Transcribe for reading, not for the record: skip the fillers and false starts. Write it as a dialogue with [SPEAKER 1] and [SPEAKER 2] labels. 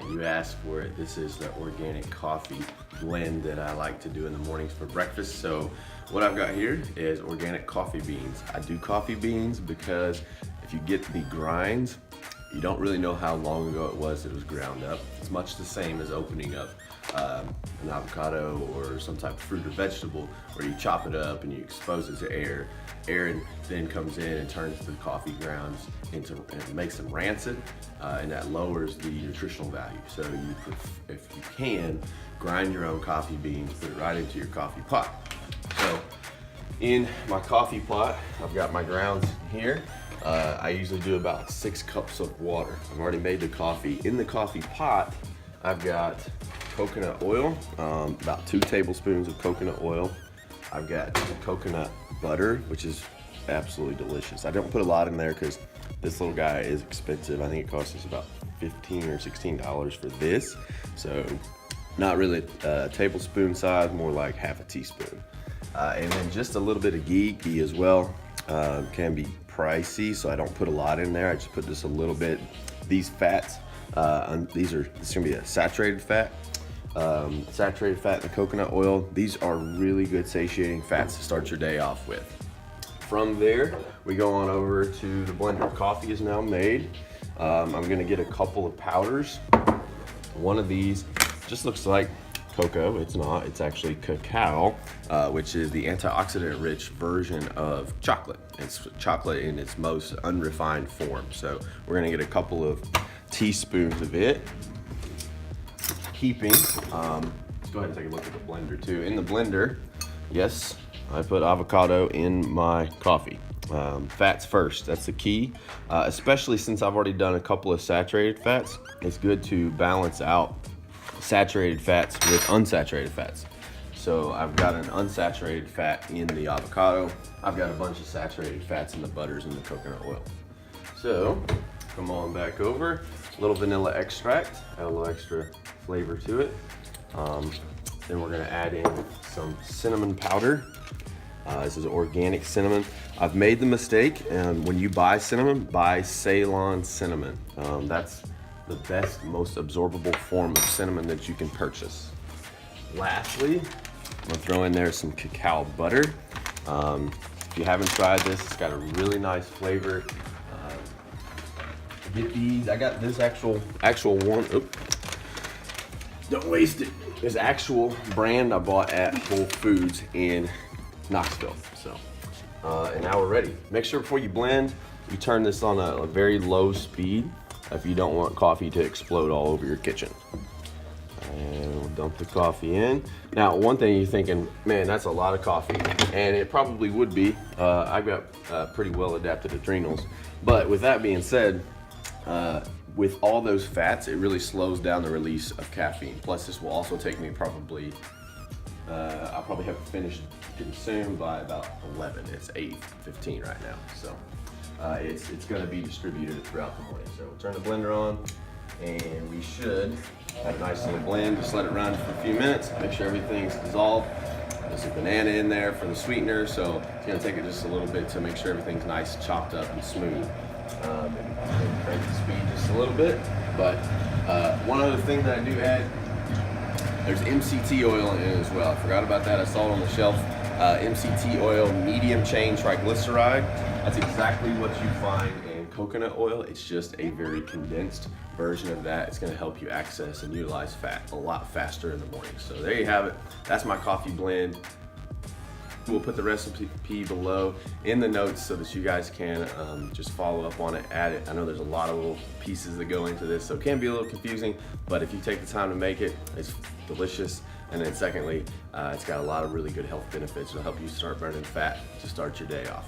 [SPEAKER 1] You asked for it. This is the organic coffee blend that I like to do in the mornings for breakfast. So what I've got here is organic coffee beans. I do coffee beans because if you get the grinds, you don't really know how long ago it was ground up. It's much the same as opening up an avocado or some type of fruit or vegetable, where you chop it up and you expose it to air. Air then comes in and turns the coffee grounds into, and makes them rancid, and that lowers the nutritional value. So if you can, grind your own coffee beans, put it right into your coffee pot. So in my coffee pot, I've got my grounds here. I usually do about 6 cups of water. I've already made the coffee. In the coffee pot, I've got coconut oil, about 2 tablespoons of coconut oil. I've got coconut butter, which is absolutely delicious. I don't put a lot in there because this little guy is expensive. I think it costs us about $15 or $16 for this. So not really a tablespoon size, more like half a teaspoon. And then just a little bit of ghee. Ghee as well can be pricey, so I don't put a lot in there. I just put just a little bit. These fats, this is gonna be a saturated fat. Saturated fat in the coconut oil. These are really good satiating fats to start your day off with. From there, we go on over to the blender. Coffee is now made. I'm gonna get a couple of powders. One of these just looks like cocoa. It's not, it's actually cacao, which is the antioxidant rich version of chocolate. It's chocolate in its most unrefined form. So we're gonna get a couple of teaspoons of it. Keeping, let's go ahead and take a look at the blender too. In the blender, yes, I put avocado in my coffee. Fats first, that's the key. Especially since I've already done a couple of saturated fats, it's good to balance out saturated fats with unsaturated fats. So I've got an unsaturated fat in the avocado. I've got a bunch of saturated fats in the butters and the coconut oil. So come on back over, a little vanilla extract, add a little extra flavor to it. Then we're gonna add in some cinnamon powder. This is organic cinnamon. I've made the mistake, and when you buy cinnamon, buy Ceylon cinnamon. That's the best, most absorbable form of cinnamon that you can purchase. Lastly, I'm gonna throw in there some cacao butter. If you haven't tried this, it's got a really nice flavor. Get these, I got this actual one, don't waste it. This actual brand I bought at Whole Foods in Knoxville. So, and now we're ready. Make sure before you blend, you turn this on a very low speed if you don't want coffee to explode all over your kitchen. And we'll dump the coffee in. Now, one thing you're thinking, man, that's a lot of coffee, and it probably would be. I've got pretty well adapted adrenals, but with that being said, with all those fats, it really slows down the release of caffeine. Plus, this will also take me probably, I'll probably have to finish consumed by about 11. It's 8:15 right now. So it's gonna be distributed throughout the morning. So we'll turn the blender on, and we should have a nice little blend. Just let it run for a few minutes, make sure everything's dissolved. There's a banana in there for the sweetener, so it's gonna take it just a little bit to make sure everything's nice, chopped up and smooth. And crank the speed just a little bit. But one other thing that I do add, there's MCT oil in it as well. I forgot about that, I saw it on the shelf. MCT oil, medium chain triglyceride. That's exactly what you find in coconut oil. It's just a very condensed version of that. It's gonna help you access and utilize fat a lot faster in the morning. So there you have it. That's my coffee blend. We'll put the recipe below in the notes so that you guys can just follow up on it, add it. I know there's a lot of little pieces that go into this, so it can be a little confusing, but if you take the time to make it, it's delicious. And then secondly, it's got a lot of really good health benefits. It'll help you start burning fat to start your day off.